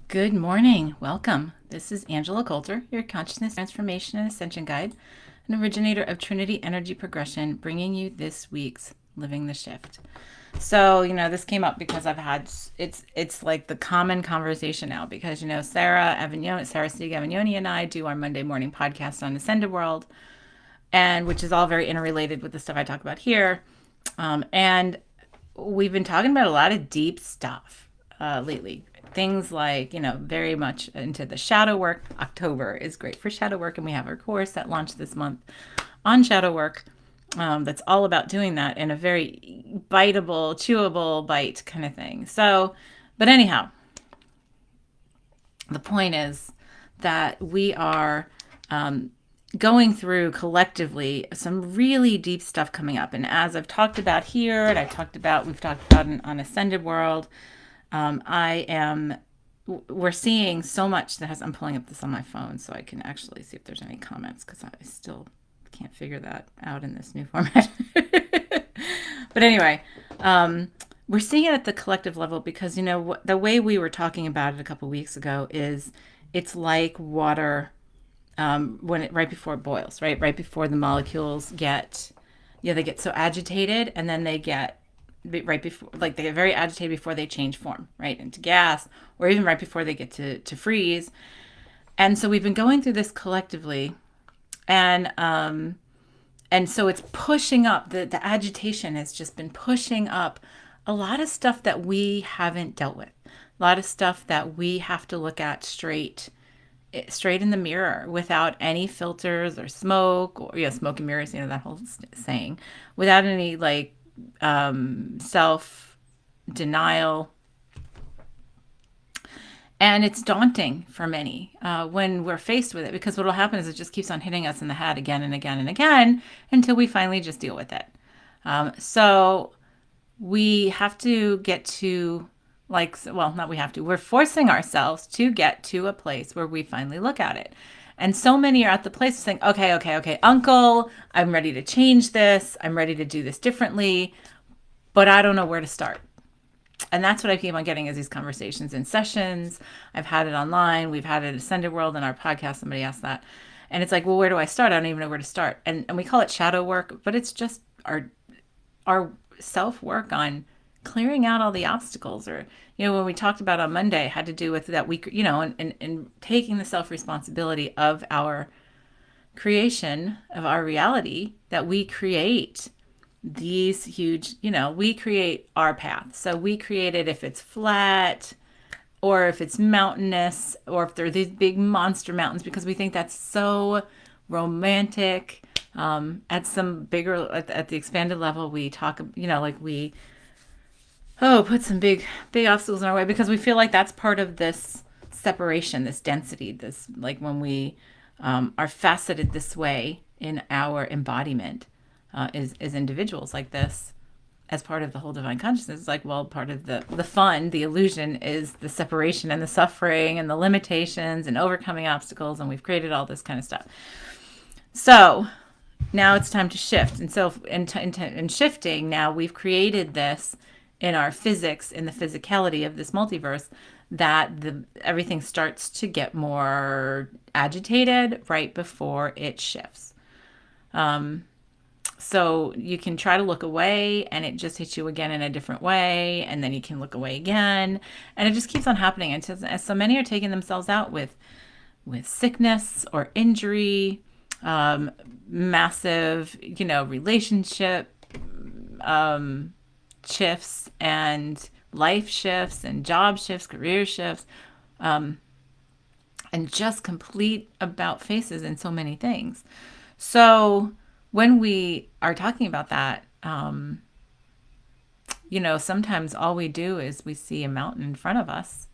Good morning. Welcome. This is Angela Coulter, your consciousness transformation and ascension guide, an originator of Trinity Energy Progression, bringing you this week's Living the Shift. So, this came up because it's like the common conversation now because, Sarah Stieg Avignoni and I do our Monday morning podcast on Ascended World, and which is all very interrelated with the stuff I talk about here. And we've been talking about a lot of deep stuff lately. Things like, very much into the shadow work. October is great for shadow work, and we have our course that launched this month on shadow work. That's all about doing that in a very biteable, chewable bite kind of thing. So, but anyhow, the point is that we are going through collectively some really deep stuff coming up. And as I've talked about here, and we've talked about on Ascended World, we're seeing so much I'm pulling up this on my phone so I can actually see if there's any comments because I still can't figure that out in this new format. But anyway, we're seeing it at the collective level because, the way we were talking about it a couple weeks ago is it's like water right before it boils, right before the molecules they get so agitated, and then they get right before, like they get very agitated before they change form, right, into gas, or even right before they get to freeze. And so we've been going through this collectively, and so it's pushing up, the agitation has just been pushing up a lot of stuff that we haven't dealt with, a lot of stuff that we have to look at straight in the mirror without any filters or smoke, or smoke and mirrors, that whole saying, without any self denial. And it's daunting for many when we're faced with it, because what will happen is it just keeps on hitting us in the head again and again and again until we finally just deal with it. So we have to get to not we have to, we're forcing ourselves to get to a place where we finally look at it. And so many are at the place of saying, okay, uncle, I'm ready to change this. I'm ready to do this differently, but I don't know where to start. And that's what I keep on getting is these conversations in sessions. I've had it online. We've had it at Ascended World in our podcast. Somebody asked that. And it's like, well, where do I start? I don't even know where to start. And we call it shadow work, but it's just our self-work on clearing out all the obstacles, or, when we talked about on Monday, had to do with that we, and taking the self-responsibility of our creation, of our reality, that we create these huge, we create our path. So we create it if it's flat, or if it's mountainous, or if they're these big monster mountains, because we think that's so romantic. At the expanded level, we talk, we put some big obstacles in our way, because we feel like that's part of this separation, this density, this, like, when we are faceted this way in our embodiment is individuals like this, as part of the whole divine consciousness. It's like, well, part of the fun, the illusion, is the separation and the suffering and the limitations and overcoming obstacles, and we've created all this kind of stuff. So now it's time to shift. And so in shifting, now we've created this in our physics, in the physicality of this multiverse, that everything starts to get more agitated right before it shifts. So you can try to look away and it just hits you again in a different way, and then you can look away again, and it just keeps on happening until so many are taking themselves out with sickness or injury, massive, relationship shifts and life shifts and job shifts, career shifts, and just complete about faces in so many things. So when we are talking about that, sometimes all we do is we see a mountain in front of us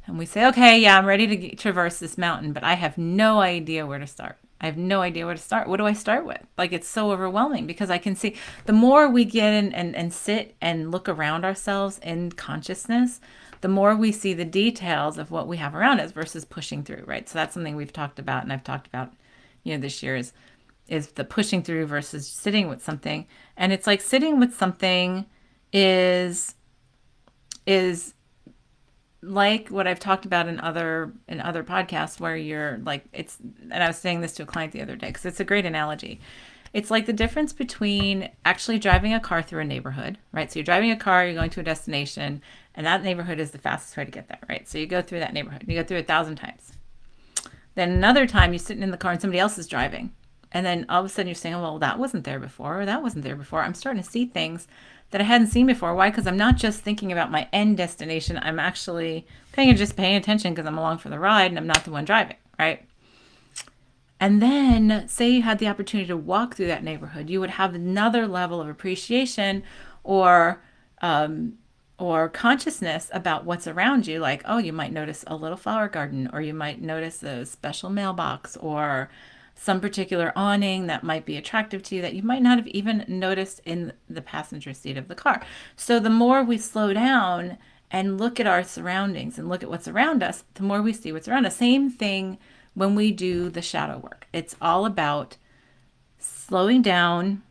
and we say, okay, yeah, I'm ready to traverse this mountain, but I have no idea where to start. I have no idea where to start. What do I start with? Like, it's so overwhelming, because I can see the more we get in and sit and look around ourselves in consciousness, the more we see the details of what we have around us versus pushing through, right? So that's something we've talked about, and I've talked about, this year is the pushing through versus sitting with something. And it's like sitting with something is like what I've talked about in other podcasts where you're like and I was saying this to a client the other day because it's a great analogy. It's like the difference between actually driving a car through a neighborhood, right? So you're driving a car, you're going to a destination, and that neighborhood is the fastest way to get there, right? So you go through that neighborhood, you go through it 1,000 times. Then another time you're sitting in the car and somebody else is driving. And then all of a sudden you're saying, oh, well, that wasn't there before, or that wasn't there before. I'm starting to see things that I hadn't seen before. Why? Because I'm not just thinking about my end destination. I'm actually paying attention because I'm along for the ride and I'm not the one driving, right? And then say you had the opportunity to walk through that neighborhood, you would have another level of appreciation or or consciousness about what's around you. Like, oh, you might notice a little flower garden, or you might notice a special mailbox, or some particular awning that might be attractive to you that you might not have even noticed in the passenger seat of the car. So the more we slow down and look at our surroundings and look at what's around us, the more we see what's around us. Same thing when we do the shadow work. It's all about slowing down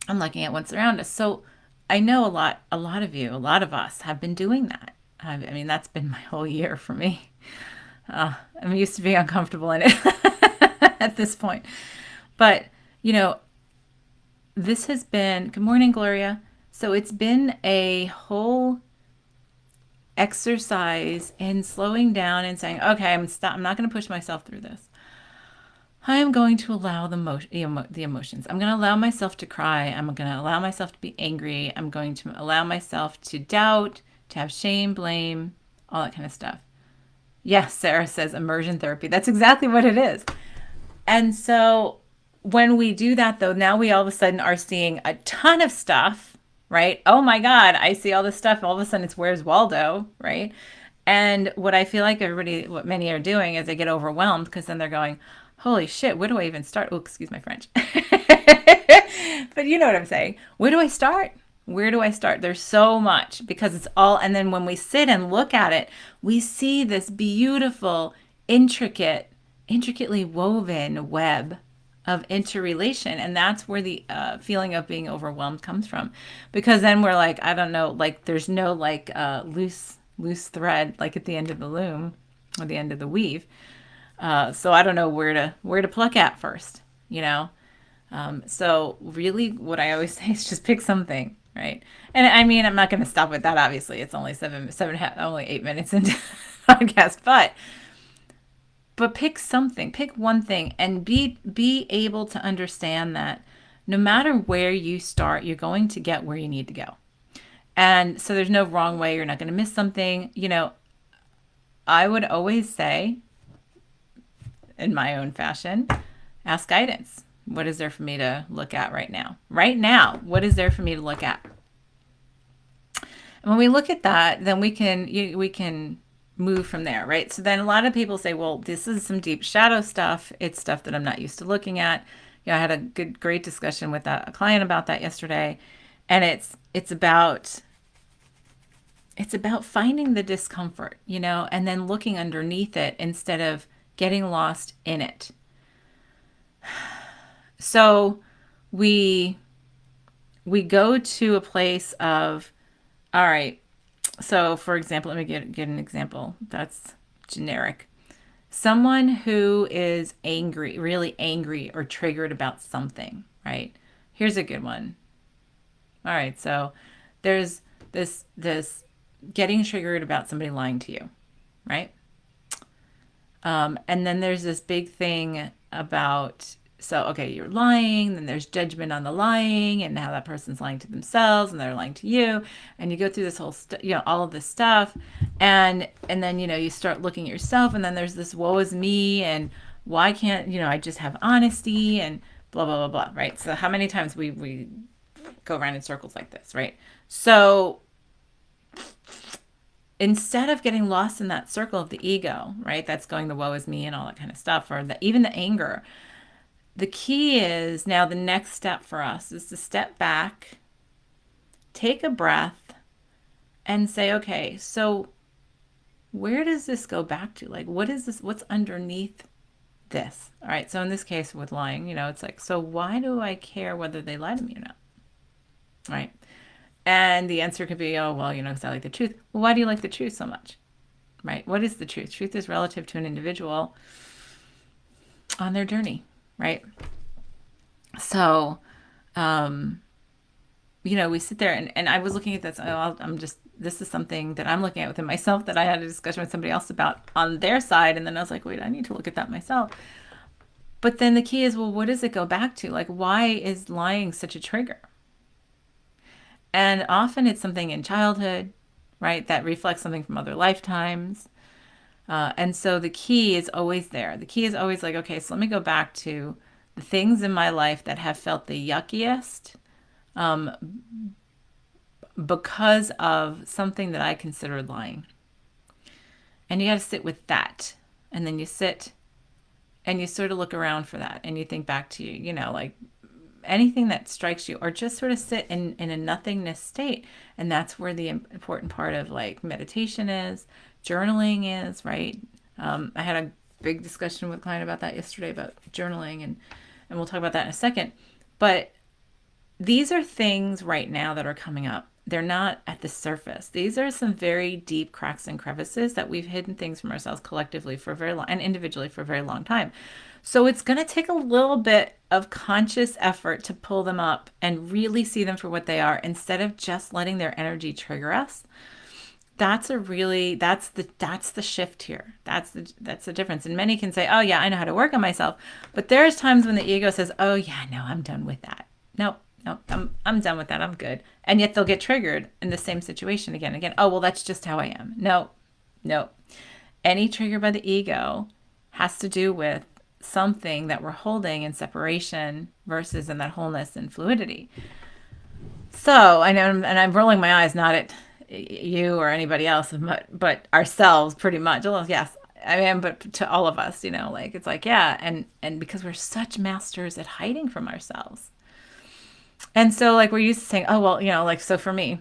and looking at what's around us. So I know a lot of you, a lot of us have been doing that. I mean, that's been my whole year for me. I'm used to being uncomfortable in it at this point. But, you know, this has been, good morning, Gloria. So it's been a whole exercise in slowing down and saying, okay, I'm not going to push myself through this. I am going to allow the emotions. I'm going to allow myself to cry. I'm going to allow myself to be angry. I'm going to allow myself to doubt, to have shame, blame, all that kind of stuff. Yes, Sarah says immersion therapy. That's exactly what it is. And so when we do that, though, now we all of a sudden are seeing a ton of stuff, right? Oh my God, I see all this stuff. All of a sudden it's where's Waldo, right? And what I feel like what many are doing is they get overwhelmed because then they're going, holy shit, where do I even start? Oh, excuse my French. But you know what I'm saying. Where do I start? Where do I start? There's so much because it's all, and then when we sit and look at it, we see this beautiful, intricately woven web of interrelation. And that's where the feeling of being overwhelmed comes from. Because then we're like, I don't know, like there's no like loose thread like at the end of the loom or the end of the weave. So I don't know where to pluck at first, you know? So really what I always say is just pick something, right? And I mean, I'm not going to stop with that. Obviously it's only only 8 minutes into the podcast, but pick something, pick one thing and be able to understand that no matter where you start, you're going to get where you need to go. And so there's no wrong way. You're not going to miss something. You know, I would always say in my own fashion, ask guidance. What is there for me to look at right now? Right now, what is there for me to look at? And when we look at that, then we can move from there, right? So then a lot of people say, well, this is some deep shadow stuff. It's stuff that I'm not used to looking at. You know, I had a great discussion with a client about that yesterday. And it's about finding the discomfort, you know, and then looking underneath it instead of getting lost in it. So we go to a place of, all right, so for example, let me get an example that's generic. Someone who is angry, really angry or triggered about something, right? Here's a good one. All right, so there's this getting triggered about somebody lying to you, right? And then there's this big thing about, so, okay, you're lying, then there's judgment on the lying and how that person's lying to themselves and they're lying to you. And you go through this whole, all of this stuff. And then, you start looking at yourself and then there's this woe is me and why can't, I just have honesty and blah, blah, blah, blah, right? So how many times we go around in circles like this, right? So instead of getting lost in that circle of the ego, right? That's going the woe is me and all that kind of stuff, or even the anger. The key is now the next step for us is to step back, take a breath, and say, okay, so where does this go back to? Like, what is this? What's underneath this? All right. So in this case with lying, it's like, so why do I care whether they lie to me or not? Right. And the answer could be, oh, well, because I like the truth. Well, why do you like the truth so much? Right? What is the truth? Truth is relative to an individual on their journey, right? So, um, we sit there and I was looking at this. This is something that I'm looking at within myself that I had a discussion with somebody else about on their side. And then I was like, wait, I need to look at that myself. But then the key is, well, what does it go back to? Like, why is lying such a trigger? And often it's something in childhood, right, that reflects something from other lifetimes. And so the key is always there. The key is always like, okay, so let me go back to the things in my life that have felt the yuckiest um, because of something that I considered lying. And you got to sit with that. And then you sit and you sort of look around for that and you think back to, like anything that strikes you, or just sort of sit in a nothingness state. And that's where the important part of like meditation is, journaling is, right? I had a big discussion with a client about that yesterday, about journaling, and we'll talk about that in a second. But these are things right now that are coming up. They're not at the surface. These are some very deep cracks and crevices that we've hidden things from ourselves collectively for a very long and individually for a very long time. So it's going to take a little bit of conscious effort to pull them up and really see them for what they are instead of just letting their energy trigger us. That's the shift here. That's the difference. And many can say, "Oh yeah, I know how to work on myself." But there's times when the ego says, "Oh yeah, no, I'm done with that." No, no, I'm done with that. I'm good. And yet they'll get triggered in the same situation again and again. Oh, well, that's just how I am. No. No. Any trigger by the ego has to do with something that we're holding in separation versus in that wholeness and fluidity. So I know, and I'm rolling my eyes not at you or anybody else, but ourselves pretty much. Well, yes, I mean, but to all of us, like it's like, yeah, and because we're such masters at hiding from ourselves. And so like we're used to saying, oh well, like so for me,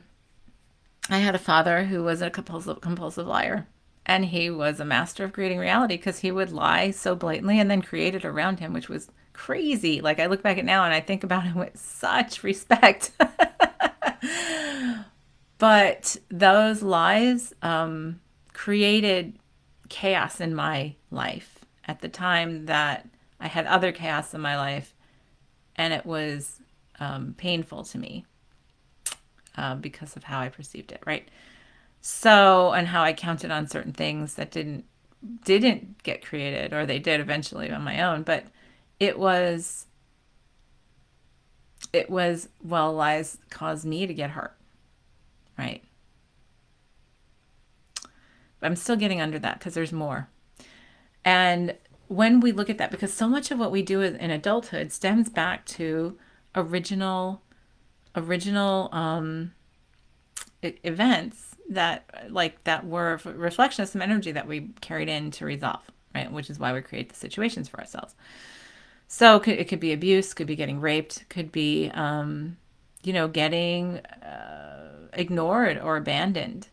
I had a father who was a compulsive liar. And he was a master of creating reality because he would lie so blatantly and then create it around him, which was crazy. Like I look back at now and I think about him with such respect. But those lies created chaos in my life at the time that I had other chaos in my life, and it was painful to me because of how I perceived it, right? So, and how I counted on certain things that didn't get created, or they did eventually on my own, but it was well, lies caused me to get hurt, right? But I'm still getting under that because there's more. And when we look at that, because so much of what we do in adulthood stems back to original events that were a reflection of some energy that we carried in to resolve, right? Which is why we create the situations for ourselves. So it could be abuse, could be getting raped, could be getting ignored or abandoned.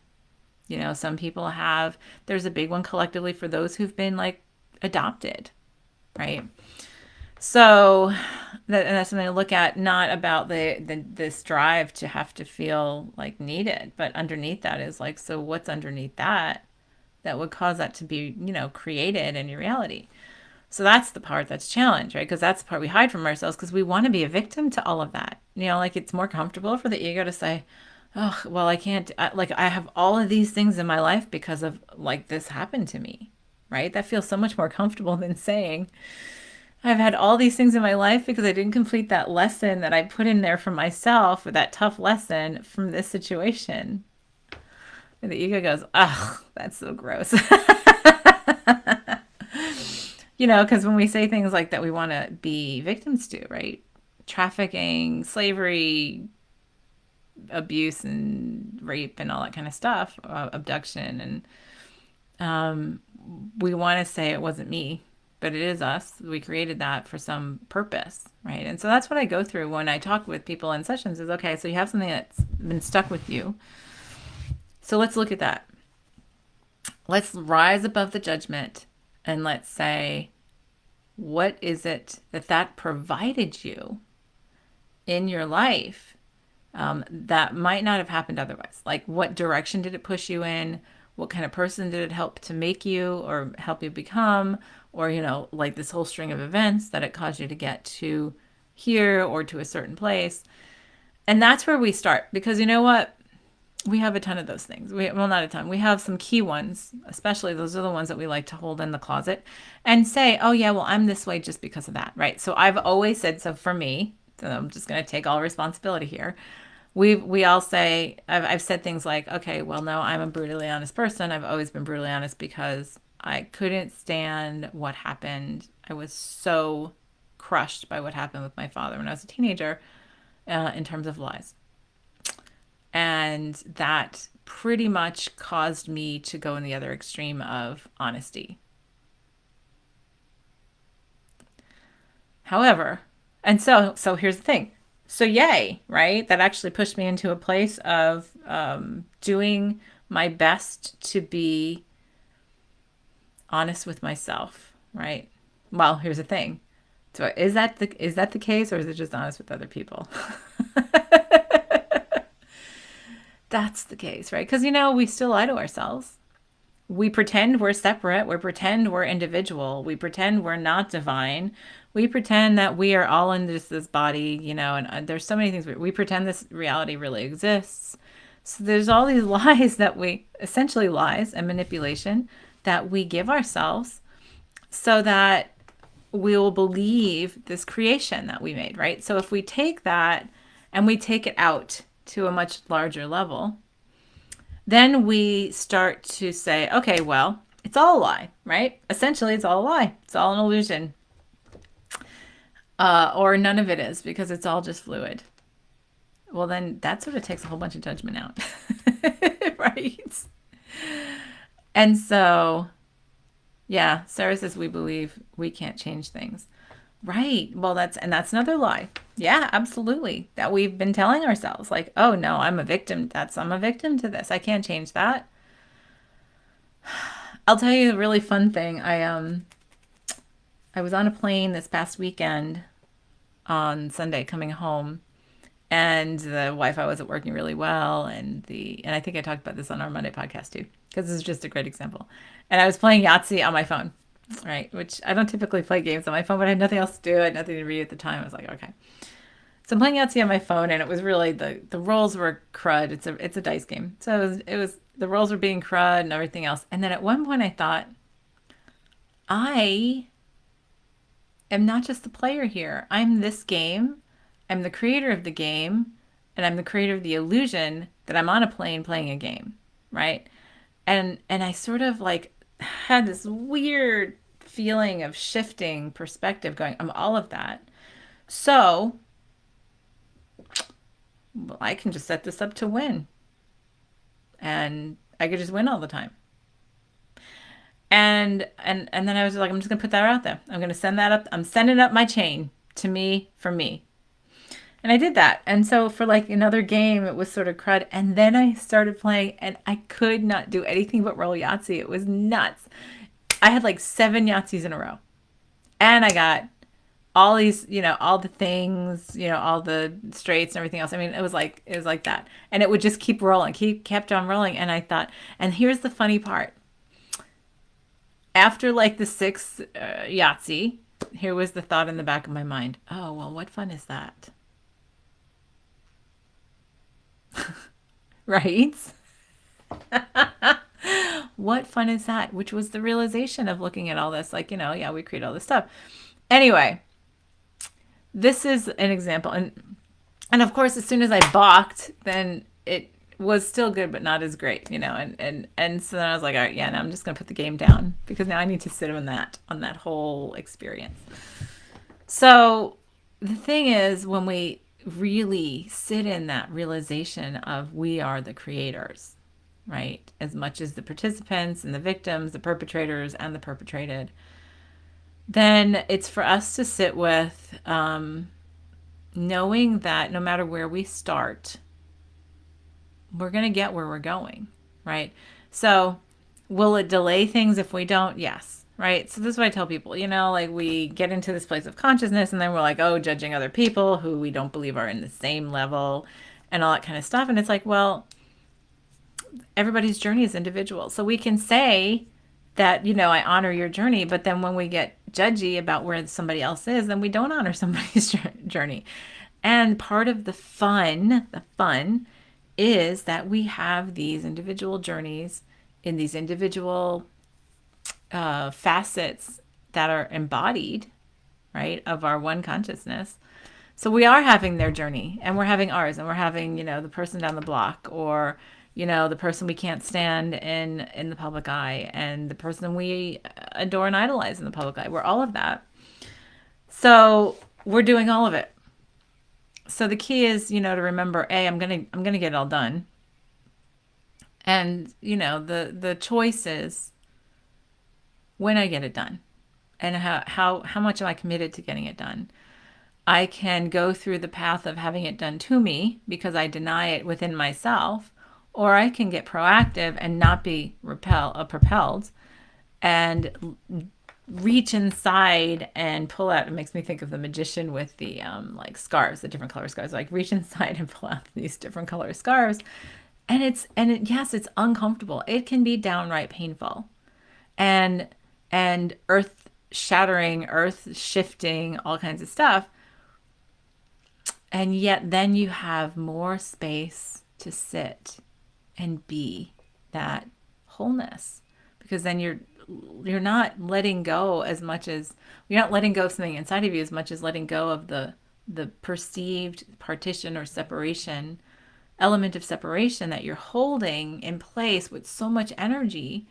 Some people have, there's a big one collectively for those who've been like adopted, right? So and that's something to look at, not about this drive to have to feel like needed, but underneath that is like, so what's underneath that would cause that to be, created in your reality? So that's the part that's challenged, right? Because that's the part we hide from ourselves because we want to be a victim to all of that. Like it's more comfortable for the ego to say, oh, well, I can't, I have all of these things in my life because of like this happened to me, right? That feels so much more comfortable than saying, I've had all these things in my life because I didn't complete that lesson that I put in there for myself, or that tough lesson from this situation. And the ego goes, ugh, that's so gross. Because when we say things like that, we want to be victims to, right? Trafficking, slavery, abuse, and rape, and all that kind of stuff, abduction. And we want to say it wasn't me, but it is us. We created that for some purpose, right? And so that's what I go through when I talk with people in sessions is, okay, so you have something that's been stuck with you. So let's look at that. Let's rise above the judgment and let's say, what is it that provided you in your life that might not have happened otherwise. Like, what direction did it push you in? What kind of person did it help to make you or help you become? Or, like this whole string of events that it caused you to get to here or to a certain place. And that's where we start because you know what? We have a ton of those things. Well, not a ton. We have some key ones, especially those are the ones that we like to hold in the closet and say, oh, yeah, well, I'm this way just because of that. Right. So I've always said, so for me, so I'm just going to take all responsibility here. We all say, I've said things like, okay, well, no, I'm a brutally honest person. I've always been brutally honest because I couldn't stand what happened. I was so crushed by what happened with my father when I was a teenager in terms of lies. And that pretty much caused me to go in the other extreme of honesty. However, and so here's the thing. So yay, right? That actually pushed me into a place of doing my best to be honest with myself, right? Well, here's the thing. So is that the case, or is it just honest with other people? That's the case, right? Because we still lie to ourselves. We pretend we're separate. We pretend we're individual. We pretend we're not divine. We pretend that we are all in this body, and there's so many things. We pretend this reality really exists. So there's all these lies that essentially lies and manipulation that we give ourselves so that we will believe this creation that we made, right? So if we take that and we take it out to a much larger level, then we start to say, okay, well, it's all a lie, right? Essentially, it's all a lie. It's all an illusion. Or none of it is because it's all just fluid. Well, then that sort of takes a whole bunch of judgment out, right? And so, yeah, Sarah says we believe we can't change things. Right. Well, that's another lie. Yeah, absolutely. That we've been telling ourselves like, "Oh no, I'm a victim. I'm a victim to this. I can't change that." I'll tell you a really fun thing. I was on a plane this past weekend on Sunday coming home and the Wi-Fi wasn't working really well and I think I talked about this on our Monday podcast too because this is just a great example. And I was playing Yahtzee on my phone, right? Which I don't typically play games on my phone, but I had nothing else to do. I had nothing to read at the time. I was like, okay. So I'm playing Yahtzee on my phone, and it was really the rolls were crud. It's a dice game, so it was the rolls were being crud and everything else. And then at one point, I thought, I am not just the player here. I'm this game. I'm the creator of the game, and I'm the creator of the illusion that I'm on a plane playing a game, right? And I sort of like had this weird feeling of shifting perspective going, I'm all of that. So, well, I can just set this up to win. And I could just win all the time. And then I was like, I'm just gonna put that out there. I'm gonna send that up. I'm sending up my chain to me for me. And I did that. And so for like another game, it was sort of crud. And then I started playing and I could not do anything but roll Yahtzee. It was nuts. I had like 7 Yahtzees in a row. And I got all these, all the things, all the straights and everything else. I mean, it was like that. And it would just keep rolling, kept on rolling. And I thought, and here's the funny part. After like the 6th Yahtzee, here was the thought in the back of my mind. Oh, well, what fun is that? Right? What fun is that? Which was the realization of looking at all this, like, yeah, we create all this stuff. Anyway, this is an example. And of course, as soon as I balked, then it was still good, but not as great, and so then I was like, all right, yeah, now I'm just gonna put the game down because now I need to sit on that whole experience. So the thing is, when we really sit in that realization of we are the creators, right? As much as the participants and the victims, the perpetrators and the perpetrated, then it's for us to sit with knowing that no matter where we start, we're going to get where we're going, right? So will it delay things if we don't? Yes. Right. So this is what I tell people, like we get into this place of consciousness and then we're like, oh, judging other people who we don't believe are in the same level. and all that kind of stuff. And it's like, well, everybody's journey is individual. So we can say that, I honor your journey, but then when we get judgy about where somebody else is, then we don't honor somebody's journey. And part of the fun is that we have these individual journeys in these individual facets that are embodied, right, of our one consciousness. So we are having their journey and we're having ours, and we're having, the person down the block, or, the person we can't stand in the public eye, and the person we adore and idolize in the public eye. We're all of that. So we're doing all of it. So the key is, to remember, I'm gonna get it all done. And, the choice is when I get it done, and how much am I committed to getting it done. I can go through the path of having it done to me because I deny it within myself, or I can get proactive and not be propelled, and reach inside and pull out. It makes me think of the magician with the like scarves, the different color scarves. Like reach inside and pull out these different color scarves, and yes, it's uncomfortable. It can be downright painful, and earth shattering, earth shifting, all kinds of stuff. And yet then you have more space to sit and be that wholeness, because then you're not letting go as much as you're not letting go of something inside of you as much as letting go of the perceived partition or separation, element of separation that you're holding in place with so much energy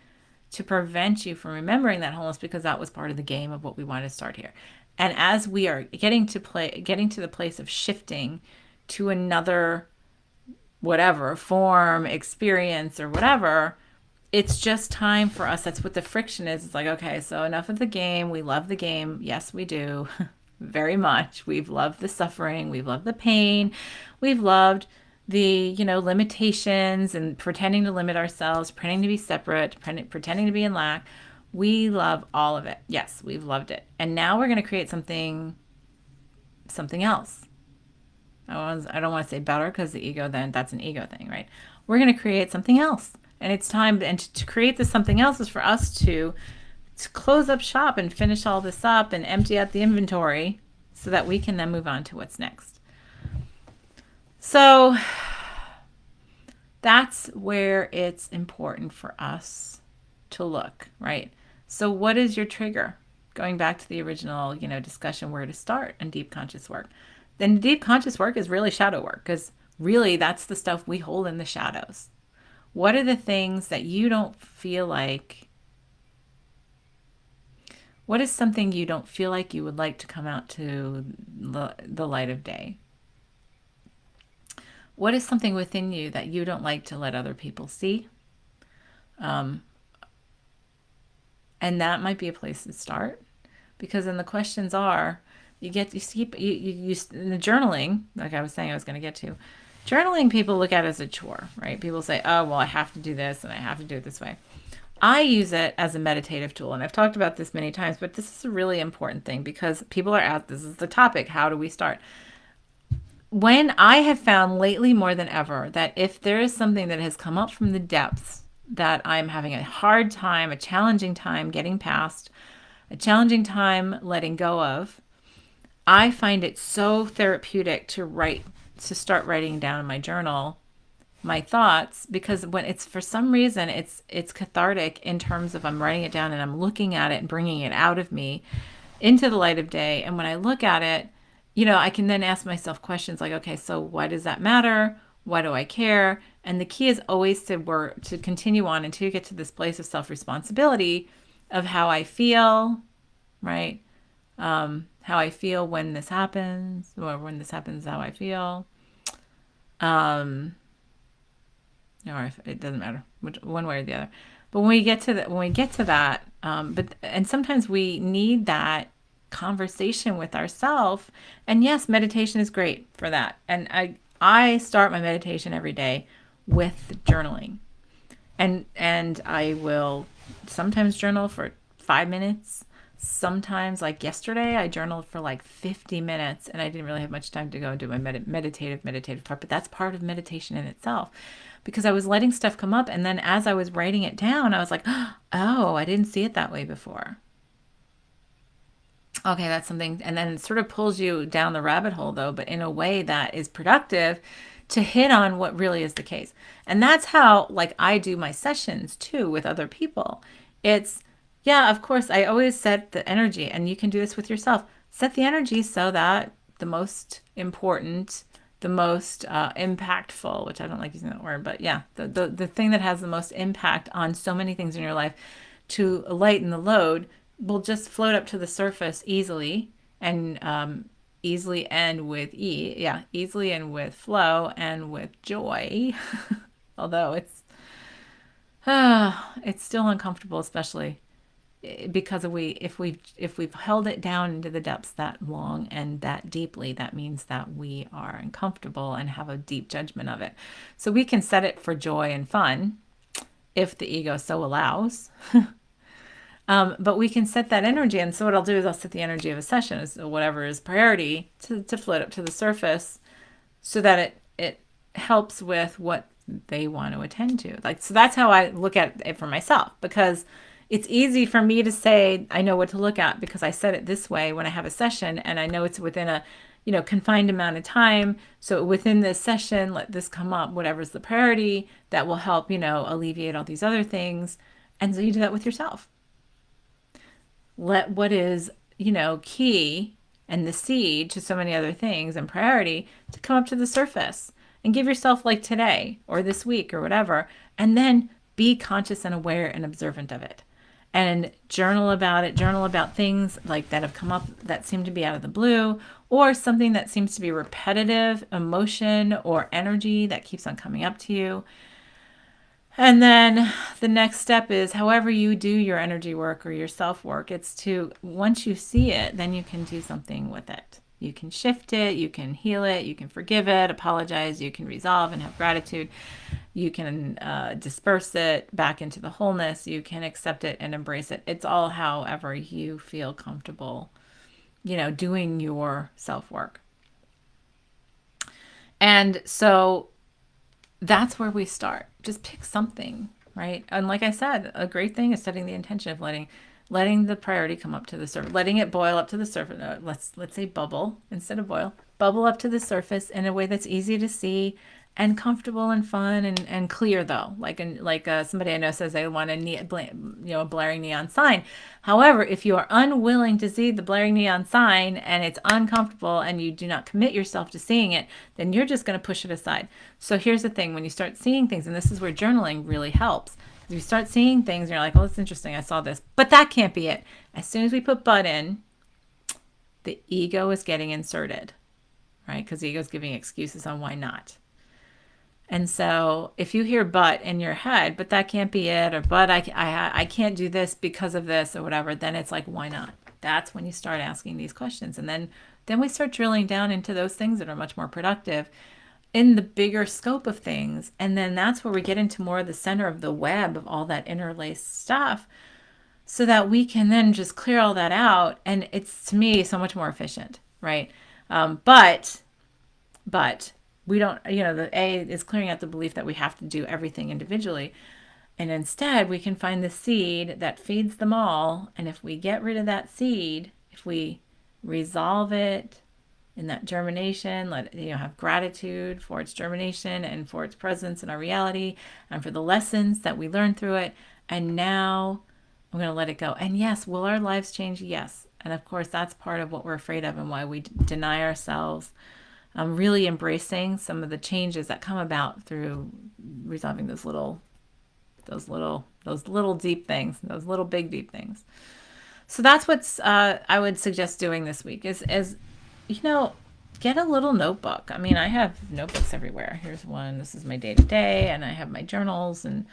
to prevent you from remembering that wholeness, because that was part of the game of what we wanted to start here. And as we are getting to the place of shifting to another whatever form, experience, or whatever, it's just time for us. That's what the friction is. It's like, okay, so enough of the game. We love the game. Yes, we do. Very much. We've loved the suffering. We've loved the pain. We've loved the, limitations and pretending to limit ourselves, pretending to be separate, pretending to be in lack. We love all of it. Yes, we've loved it. And now we're going to create something else. I don't want to say better, because the ego, then that's an ego thing, right? We're going to create something else. And it's time, and to create this something else is for us to close up shop and finish all this up and empty out the inventory so that we can then move on to what's next. So that's where it's important for us to look, right? So what is your trigger? Going back to the original, discussion, where to start in deep conscious work. Then deep conscious work is really shadow work, because really that's the stuff we hold in the shadows. What are the things that you don't feel like? What is something you don't feel like you would like to come out to the light of day? What is something within you that you don't like to let other people see? And that might be a place to start, because then the questions are, in the journaling, like I was saying I was going to get to, journaling people look at as a chore, right? People say, oh, well, I have to do this and I have to do it this way. I use it as a meditative tool, and I've talked about this many times, but this is a really important thing, because people are asked, this is the topic, how do we start? When I have found lately more than ever that if there is something that has come up from the depths that I'm having a hard time, a challenging time getting past, a challenging time letting go of, I find it so therapeutic to start writing down in my journal my thoughts, because when it's, for some reason, it's cathartic in terms of I'm writing it down and I'm looking at it and bringing it out of me into the light of day. And when I look at it, I can then ask myself questions like, okay, so why does that matter? Why do I care? And the key is always to continue on until you get to this place of self-responsibility of how I feel, right? How I feel when this happens, or when this happens, how I feel. Or it doesn't matter one way or the other. But when we get to that, and sometimes we need that conversation with ourselves. And yes, meditation is great for that. And I start my meditation every day with journaling, and I will sometimes journal for 5 minutes. Sometimes, like yesterday, I journaled for like 50 minutes and I didn't really have much time to go do my meditative part, but that's part of meditation in itself because I was letting stuff come up. And then as I was writing it down, I was like, oh, I didn't see it that way before. Okay, that's something. And then it sort of pulls you down the rabbit hole, though, but in a way that is productive to hit on what really is the case. And that's how, like, I do my sessions too with other people. It's, yeah, of course, I always set the energy, and you can do this with yourself. Set the energy so that the most important, the most impactful, which I don't like using that word, but yeah, the thing that has the most impact on so many things in your life to lighten the load will just float up to the surface easily and easily and with easily and with flow and with joy. Although it's still uncomfortable, especially because if we've held it down into the depths that long and that deeply, that means that we are uncomfortable and have a deep judgment of it. So we can set it for joy and fun if the ego so allows. But we can set that energy. And so what I'll do is I'll set the energy of a session as whatever is priority to float up to the surface so that it helps with what they want to attend to. Like, so that's how I look at it for myself, because it's easy for me to say I know what to look at because I said it this way when I have a session and I know it's within a confined amount of time. So within this session, let this come up, whatever's the priority that will help, alleviate all these other things. And so you do that with yourself. Let what is, key and the seed to so many other things and priority to come up to the surface and give yourself like today or this week or whatever. And then be conscious and aware and observant of it and journal about it. Journal about things like that have come up that seem to be out of the blue or something that seems to be repetitive emotion or energy that keeps on coming up to you. And then the next step is however you do your energy work or your self work, it's to, once you see it, then you can do something with it. You can shift it, you can heal it, you can forgive it, apologize, you can resolve and have gratitude. You can disperse it back into the wholeness. You can accept it and embrace it. It's all however you feel comfortable, doing your self work. And so that's where we start. Just pick something, right? And like I said, a great thing is setting the intention of letting the priority come up to the surface, letting it boil up to the surface. No, let's say bubble instead of boil. Bubble up to the surface in a way that's easy to see and comfortable and fun and clear though. Like somebody I know says they want a blaring neon sign. However, if you are unwilling to see the blaring neon sign and it's uncomfortable and you do not commit yourself to seeing it, then you're just going to push it aside. So here's the thing: when you start seeing things, and this is where journaling really helps. If you start seeing things and you're like, oh, it's interesting, I saw this, but that can't be it. As soon as we put but in, the ego is getting inserted, right? Because the ego is giving excuses on why not. And so if you hear but in your head, but that can't be it, or but I can't do this because of this or whatever, then it's like, why not? That's when you start asking these questions. And then we start drilling down into those things that are much more productive in the bigger scope of things. And then that's where we get into more of the center of the web of all that interlaced stuff so that we can then just clear all that out. And it's, to me, so much more efficient, right? But we don't, the A is clearing out the belief that we have to do everything individually. And instead, we can find the seed that feeds them all. And if we get rid of that seed, if we resolve it in that germination, have gratitude for its germination and for its presence in our reality and for the lessons that we learned through it. And now I'm going to let it go. And yes, will our lives change? Yes. And of course, that's part of what we're afraid of and why we deny ourselves really embracing some of the changes that come about through resolving those little deep things, those little big deep things. So that's what's I would suggest doing this week is get a little notebook. I mean, I have notebooks everywhere. Here's one. This is my day to day, and I have my journals and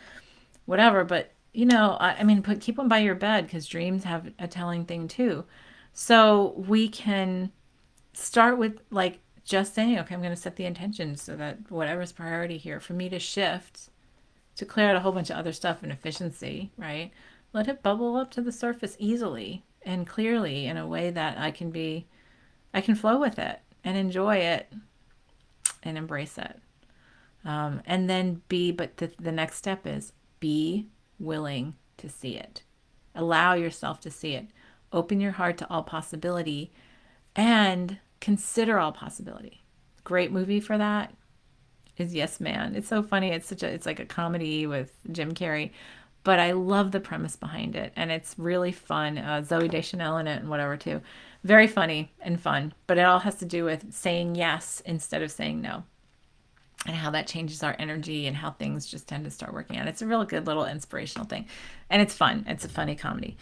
whatever. But keep them by your bed because dreams have a telling thing too. So we can start with just saying, okay, I'm going to set the intention so that whatever's priority here for me to shift, to clear out a whole bunch of other stuff in efficiency, right? Let it bubble up to the surface easily and clearly in a way that I can flow with it and enjoy it and embrace it. And then but the next step is be willing to see it. Allow yourself to see it. Open your heart to all possibility and consider all possibility. Great movie for that is Yes Man. It's so funny. It's like a comedy with Jim Carrey, but I love the premise behind it, and it's really fun. Zoe Deschanel in it and whatever too. Very funny and fun, but it all has to do with saying yes instead of saying no, and how that changes our energy and how things just tend to start working out. It's a real good little inspirational thing, and it's fun. It's a funny comedy.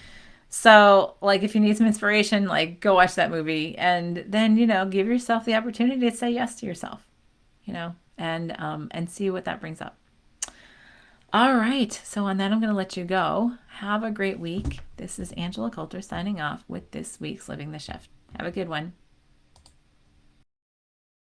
So, like, if you need some inspiration, like, go watch that movie, and then give yourself the opportunity to say yes to yourself, and see what that brings up. All right. So on that, I'm going to let you go. Have a great week. This is Angela Coulter signing off with this week's Living the Shift. Have a good one.